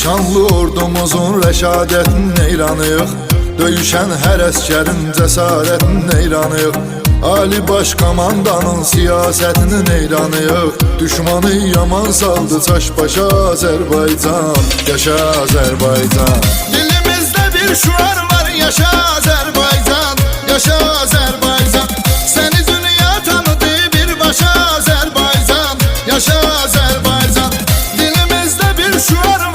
şanlı ordumuzun rəşadətin eyranıyıq. Döyüşən hər əskərin cəsarətin eyranıyıq. Ali baş komandanın siyasətinin eyranıyıq. Düşmanı yaman saldı çaş başa Azərbaycan. Yaşa Azərbaycan. Dilimizdə bir şuar var, yaşa Azərbaycan. Yaşa Azərbaycan. Səni dünya tanıdı birbaşa Azərbaycan. Yaşa Azərbaycan. Dilimizdə bir şuar var.